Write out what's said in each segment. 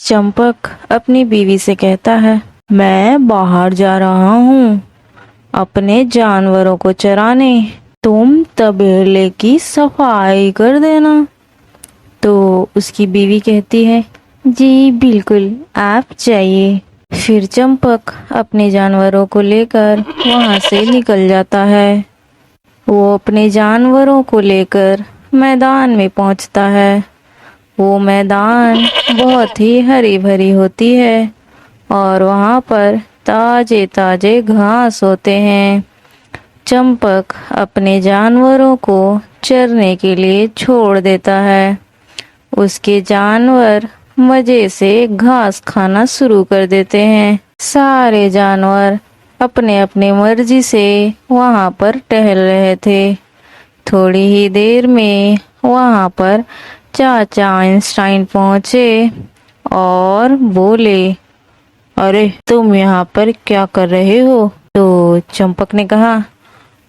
चंपक अपनी बीवी से कहता है, मैं बाहर जा रहा हूँ अपने जानवरों को चराने, तुम तबेले की सफाई कर देना। तो उसकी बीवी कहती है, जी बिल्कुल, आप जाइए। फिर चंपक अपने जानवरों को लेकर वहां से निकल जाता है। वो अपने जानवरों को लेकर मैदान में पहुंचता है। वो मैदान बहुत ही हरी भरी होती है और वहां पर ताजे ताजे घास होते हैं। चंपक अपने जानवरों को चरने के लिए छोड़ देता है। उसके जानवर मजे से घास खाना शुरू कर देते हैं। सारे जानवर अपने अपने मर्जी से वहां पर टहल रहे थे। थोड़ी ही देर में वहां पर चाचा आइंस्टाइन पहुंचे और बोले, अरे तुम यहाँ पर क्या कर रहे हो? तो चंपक ने कहा,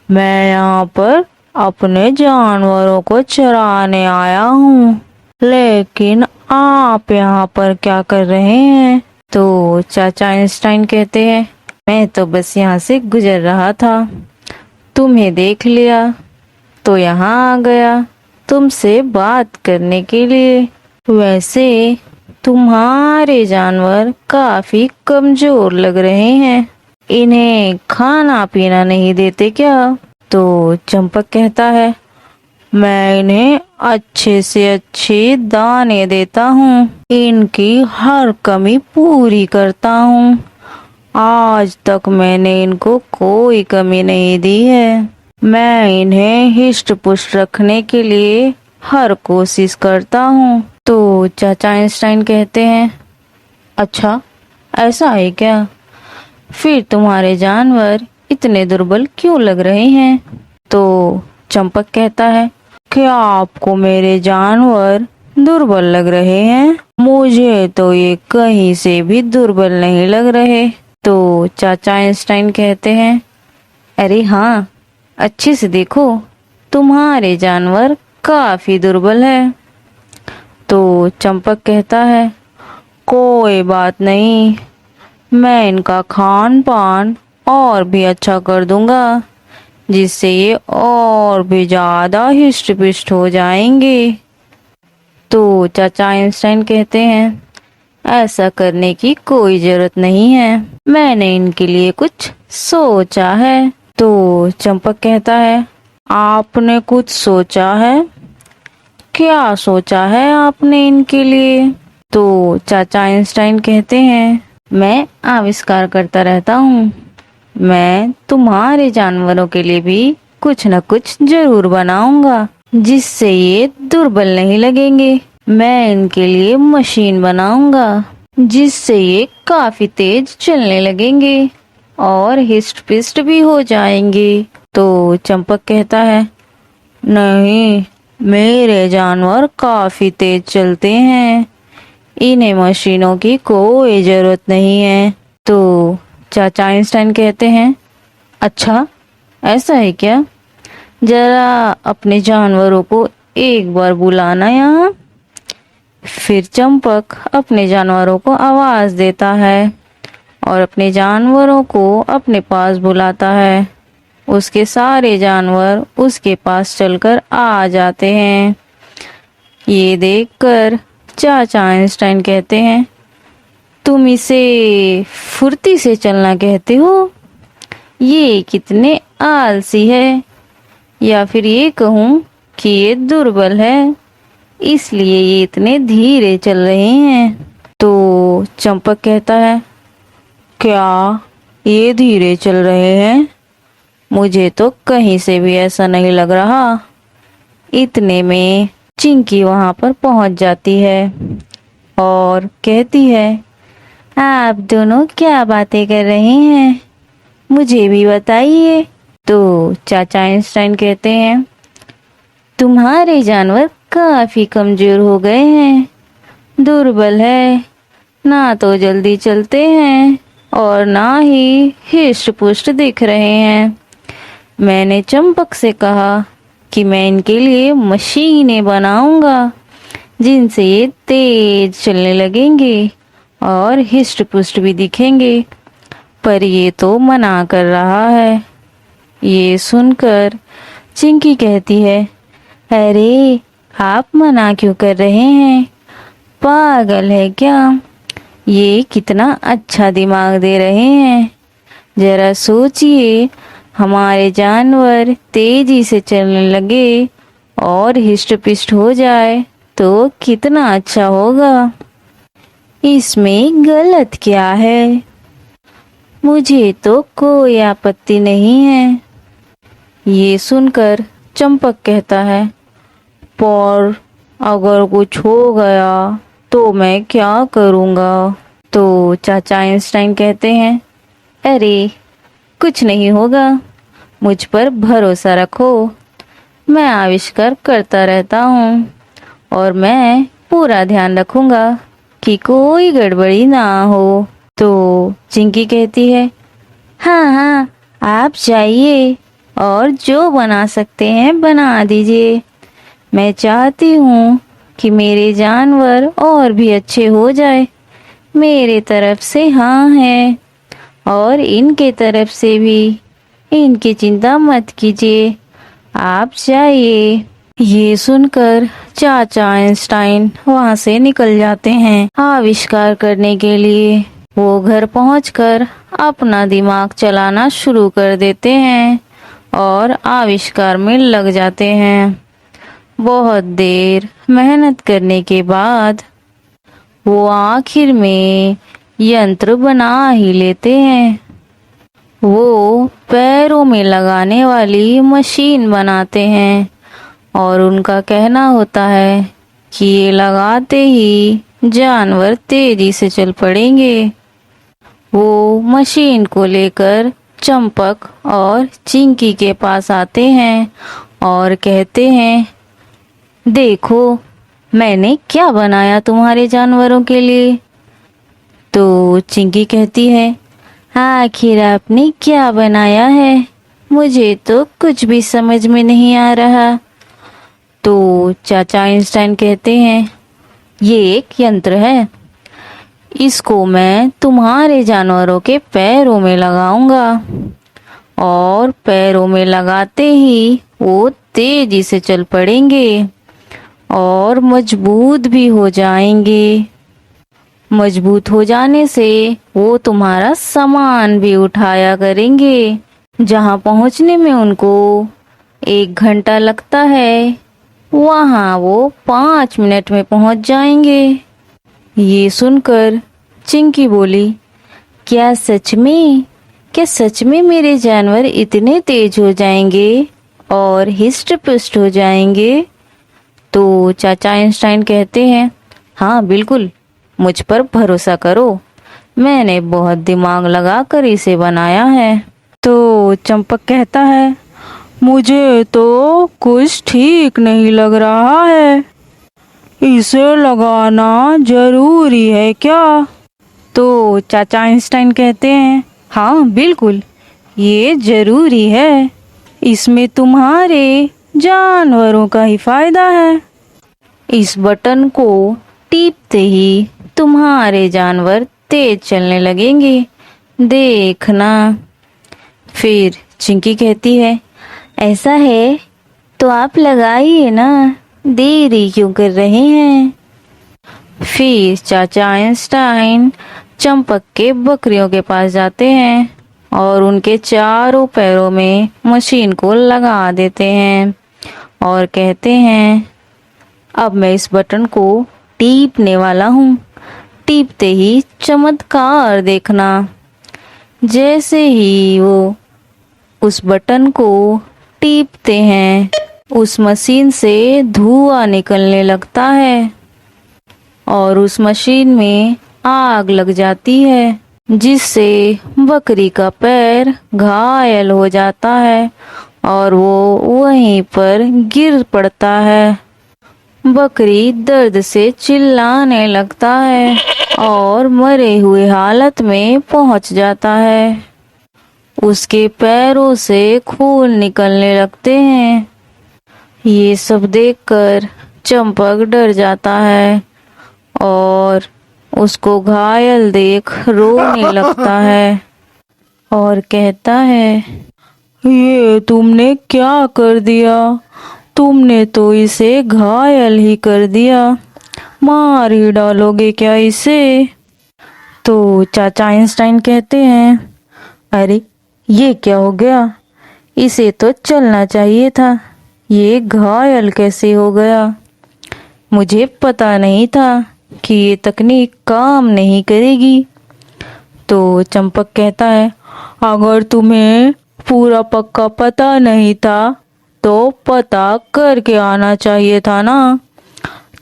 मैं यहाँ पर अपने जानवरों को चराने आया हूँ, लेकिन आप यहाँ पर क्या कर रहे हैं? तो चाचा आइंस्टाइन कहते हैं, मैं तो बस यहाँ से गुजर रहा था, तुम्हें देख लिया तो यहाँ आ गया तुमसे बात करने के लिए। वैसे तुम्हारे जानवर काफी कमजोर लग रहे हैं, इन्हें खाना पीना नहीं देते क्या? तो चंपक कहता है, मैं इन्हें अच्छे से अच्छे दाने देता हूँ, इनकी हर कमी पूरी करता हूँ। आज तक मैंने इनको कोई कमी नहीं दी है। मैं इन्हें हिष्ट पुष्ट रखने के लिए हर कोशिश करता हूँ। तो चाचा आइंस्टाइन कहते हैं, अच्छा ऐसा है क्या? फिर तुम्हारे जानवर इतने दुर्बल क्यों लग रहे हैं? तो चंपक कहता है, क्या आपको मेरे जानवर दुर्बल लग रहे हैं? मुझे तो ये कहीं से भी दुर्बल नहीं लग रहे। तो चाचा आइंस्टाइन कहते हैं, अरे हाँ, अच्छे से देखो, तुम्हारे जानवर काफी दुर्बल है। तो चंपक कहता है, कोई बात नहीं, मैं इनका खान पान और भी अच्छा कर दूंगा, जिससे ये और भी ज्यादा हिष्ट पिष्ट हो जाएंगे। तो चाचा आइंस्टाइन कहते हैं, ऐसा करने की कोई जरूरत नहीं है, मैंने इनके लिए कुछ सोचा है। तो चंपक कहता है, आपने कुछ सोचा है? क्या सोचा है आपने इनके लिए? तो चाचा आइंस्टाइन कहते हैं, मैं आविष्कार करता रहता हूँ, मैं तुम्हारे जानवरों के लिए भी कुछ न कुछ जरूर बनाऊंगा, जिससे ये दुर्बल नहीं लगेंगे। मैं इनके लिए मशीन बनाऊंगा, जिससे ये काफी तेज चलने लगेंगे और हिस्ट पिस्ट भी हो जाएंगे। तो चंपक कहता है, नहीं, मेरे जानवर काफी तेज चलते हैं, इन्हें मशीनों की कोई जरूरत नहीं है। तो चाचा आइंस्टाइन कहते हैं, अच्छा ऐसा है क्या? जरा अपने जानवरों को एक बार बुलाना यहाँ। फिर चंपक अपने जानवरों को आवाज देता है और अपने जानवरों को अपने पास बुलाता है। उसके सारे जानवर उसके पास चलकर आ जाते हैं। ये देखकर चाचा आइंस्टाइन कहते हैं, तुम इसे फुर्ती से चलना कहते हो? ये कितने आलसी है, या फिर ये कहूँ कि ये दुर्बल है, इसलिए ये इतने धीरे चल रहे हैं। तो चंपक कहता है, क्या ये धीरे चल रहे हैं? मुझे तो कहीं से भी ऐसा नहीं लग रहा। इतने में चिंकी वहां पर पहुंच जाती है और कहती है, आप दोनों क्या बातें कर रहे हैं, मुझे भी बताइए। तो चाचा आइंस्टाइन कहते हैं, तुम्हारे जानवर काफी कमजोर हो गए हैं, दुर्बल है, ना तो जल्दी चलते हैं और ना ही हिष्ट पुष्ट दिख रहे हैं। मैंने चंपक से कहा कि मैं इनके लिए मशीनें बनाऊंगा, जिनसे ये तेज चलने लगेंगे और हिष्ट पुष्ट भी दिखेंगे, पर ये तो मना कर रहा है। ये सुनकर चिंकी कहती है, अरे आप मना क्यों कर रहे हैं? पागल है क्या? ये कितना अच्छा दिमाग दे रहे हैं। जरा सोचिए, हमारे जानवर तेजी से चलने लगे और हिष्ट पिष्ट हो जाए तो कितना अच्छा होगा। इसमें गलत क्या है? मुझे तो कोई आपत्ति नहीं है। ये सुनकर चंपक कहता है, पर अगर कुछ हो गया तो मैं क्या करूँगा? तो चाचा आइंस्टाइन कहते हैं, अरे कुछ नहीं होगा, मुझ पर भरोसा रखो। मैं आविष्कार करता रहता हूँ और मैं पूरा ध्यान रखूंगा कि कोई गड़बड़ी ना हो। तो चिंकी कहती है, हाँ हाँ, आप जाइए और जो बना सकते हैं बना दीजिए। मैं चाहती हूँ कि मेरे जानवर और भी अच्छे हो जाए। मेरे तरफ से हाँ है और इनके तरफ से भी। इनकी चिंता मत कीजिए, आप जाइए। ये सुनकर चाचा आइंस्टाइन वहां से निकल जाते हैं आविष्कार करने के लिए। वो घर पहुंचकर अपना दिमाग चलाना शुरू कर देते हैं और आविष्कार में लग जाते हैं। बहुत देर मेहनत करने के बाद वो आखिर में यंत्र बना ही लेते हैं। वो पैरों में लगाने वाली मशीन बनाते हैं और उनका कहना होता है कि ये लगाते ही जानवर तेजी से चल पड़ेंगे। वो मशीन को लेकर चंपक और चिंकी के पास आते हैं और कहते हैं, देखो मैंने क्या बनाया तुम्हारे जानवरों के लिए। तो चिंकी कहती है, आखिर आपने क्या बनाया है? मुझे तो कुछ भी समझ में नहीं आ रहा। तो चाचा आइंस्टाइन कहते हैं, ये एक यंत्र है। इसको मैं तुम्हारे जानवरों के पैरों में लगाऊंगा और पैरों में लगाते ही वो तेजी से चल पड़ेंगे और मजबूत भी हो जाएंगे। मजबूत हो जाने से वो तुम्हारा सामान भी उठाया करेंगे। जहाँ पहुँचने में उनको 1 घंटा लगता है, वहाँ वो 5 मिनट में पहुँच जाएंगे। ये सुनकर चिंकी बोली, क्या सच में? क्या सच में मेरे जानवर इतने तेज हो जाएंगे और हिष्ट पुष्ट हो जाएंगे? तो चाचा आइंस्टाइन कहते हैं, हाँ बिल्कुल, मुझ पर भरोसा करो, मैंने बहुत दिमाग लगाकर इसे बनाया है। तो चंपक कहता है, मुझे तो कुछ ठीक नहीं लग रहा है। इसे लगाना जरूरी है क्या? तो चाचा आइंस्टाइन कहते हैं, हाँ बिल्कुल, ये जरूरी है। इसमें तुम्हारे जानवरों का ही फायदा है। इस बटन को टीपते ही तुम्हारे जानवर तेज चलने लगेंगे, देखना। फिर चिंकी कहती है, ऐसा है तो आप लगाइए ना, देरी क्यों कर रहे हैं? फिर चाचा आइंस्टाइन चंपक के बकरियों के पास जाते हैं और उनके चारों पैरों में मशीन को लगा देते हैं और कहते हैं, अब मैं इस बटन को टीपने वाला हूँ। टीपते ही चमत्कार देखना। जैसे ही वो उस बटन को टीपते हैं, उस मशीन से धुआं निकलने लगता है और उस मशीन में आग लग जाती है, जिससे बकरी का पैर घायल हो जाता है और वो वहीं पर गिर पड़ता है। बकरी दर्द से चिल्लाने लगता है और मरे हुए हालत में पहुंच जाता है। उसके पैरों से खून निकलने लगते हैं। ये सब देखकर चंपक डर जाता है और उसको घायल देख रोने लगता है और कहता है, ये तुमने क्या कर दिया? तुमने तो इसे घायल ही कर दिया, मार ही डालोगे क्या इसे? तो चाचा आइंस्टाइन कहते हैं, अरे ये क्या हो गया? इसे तो चलना चाहिए था, ये घायल कैसे हो गया? मुझे पता नहीं था कि ये तकनीक काम नहीं करेगी। तो चंपक कहता है, अगर तुम्हें पूरा पक्का पता नहीं था तो पता करके आना चाहिए था ना।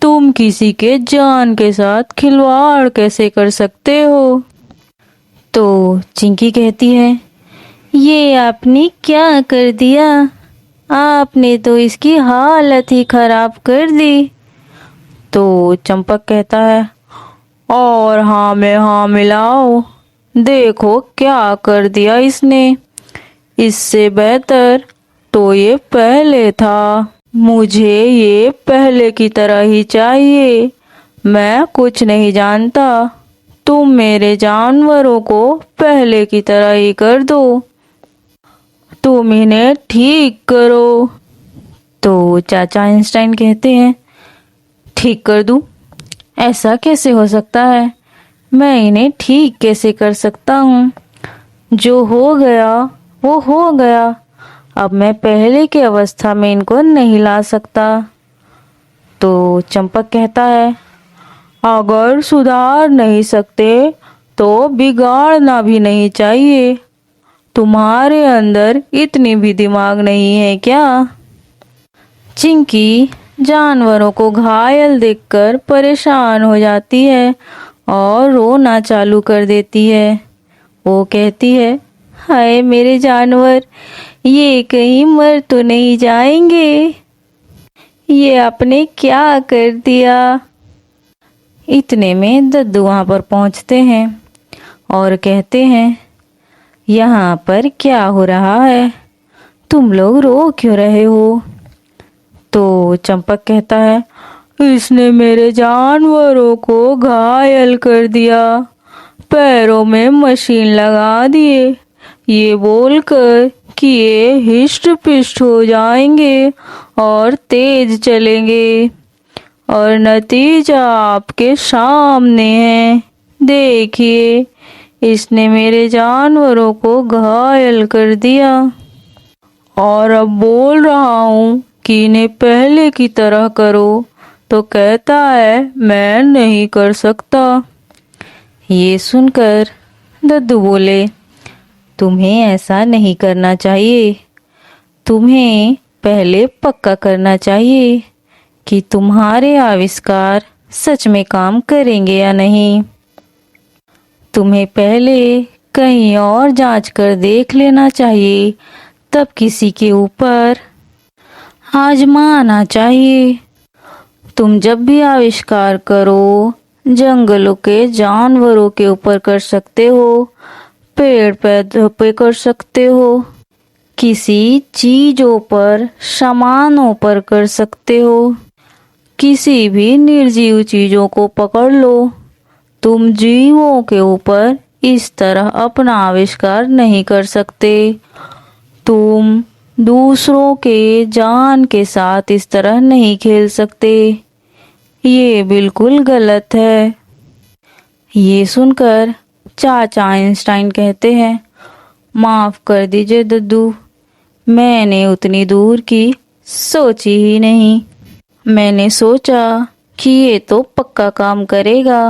तुम किसी के जान के साथ खिलवाड़ कैसे कर सकते हो? तो चिंकी कहती है, ये आपने क्या कर दिया? आपने तो इसकी हालत ही खराब कर दी। तो चंपक कहता है, और हाँ में हाँ मिलाओ, देखो क्या कर दिया इसने। इससे बेहतर तो ये पहले था। मुझे ये पहले की तरह ही चाहिए। मैं कुछ नहीं जानता, तुम मेरे जानवरों को पहले की तरह ही कर दो। तुम इन्हें ठीक करो। तो चाचा आइंस्टाइन कहते हैं, ठीक कर दूं? ऐसा कैसे हो सकता है? मैं इन्हें ठीक कैसे कर सकता हूँ? जो हो गया वो हो गया। अब मैं पहले की अवस्था में इनको नहीं ला सकता। तो चंपक कहता है, अगर सुधार नहीं सकते तो बिगाड़ना भी नहीं चाहिए। तुम्हारे अंदर इतनी भी दिमाग नहीं है क्या? चिंकी जानवरों को घायल देखकर परेशान हो जाती है और रोना चालू कर देती है। वो कहती है, हाय मेरे जानवर, ये कहीं मर तो नहीं जाएंगे? ये आपने क्या कर दिया? इतने में दद्दू वहां पर पहुंचते हैं और कहते हैं, यहाँ पर क्या हो रहा है? तुम लोग रो क्यों रहे हो? तो चंपक कहता है, इसने मेरे जानवरों को घायल कर दिया, पैरों में मशीन लगा दिए, ये बोलकर कि ये हिष्ट पिष्ट हो जाएंगे और तेज चलेंगे। और नतीजा आपके सामने है। देखिए, इसने मेरे जानवरों को घायल कर दिया और अब बोल रहा हूँ कि इन्हें पहले की तरह करो तो कहता है मैं नहीं कर सकता। ये सुनकर दद्दू बोले, तुम्हें ऐसा नहीं करना चाहिए। तुम्हें पहले पक्का करना चाहिए कि तुम्हारे आविष्कार सच में काम करेंगे या नहीं। तुम्हें पहले कहीं और जांच कर देख लेना चाहिए, तब किसी के ऊपर आजमाना चाहिए। तुम जब भी आविष्कार करो, जंगलों के जानवरों के ऊपर कर सकते हो, पेड़ पौधों पे कर सकते हो, किसी चीजों पर, सामानों पर कर सकते हो, किसी भी निर्जीव चीजों को पकड़ लो। तुम जीवों के ऊपर इस तरह अपना आविष्कार नहीं कर सकते। तुम दूसरों के जान के साथ इस तरह नहीं खेल सकते। ये बिल्कुल गलत है। ये सुनकर चाचा आइंस्टाइन कहते हैं, माफ कर दीजिए दद्दू, मैंने उतनी दूर की सोची ही नहीं। मैंने सोचा कि ये तो पक्का काम करेगा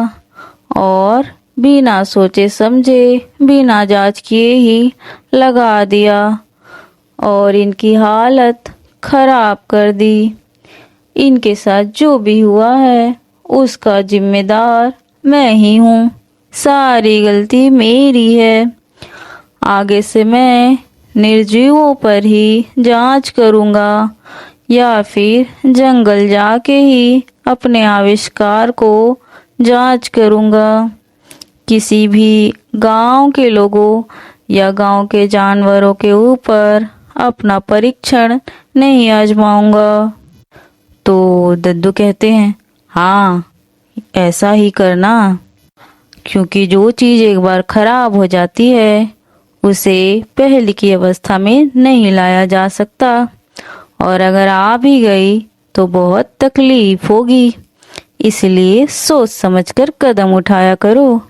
और बिना सोचे समझे, बिना जांच किए ही लगा दिया और इनकी हालत खराब कर दी। इनके साथ जो भी हुआ है उसका जिम्मेदार मैं ही हूँ। सारी गलती मेरी है। आगे से मैं निर्जीवों पर ही जांच करूँगा या फिर जंगल जाके ही अपने आविष्कार को जांच करूँगा। किसी भी गांव के लोगों या गांव के जानवरों के ऊपर अपना परीक्षण नहीं आजमाऊंगा। तो दद्दू कहते हैं, हाँ ऐसा ही करना। क्योंकि जो चीज़ एक बार खराब हो जाती है उसे पहले की अवस्था में नहीं लाया जा सकता, और अगर आ भी गई तो बहुत तकलीफ होगी। इसलिए सोच समझकर कदम उठाया करो।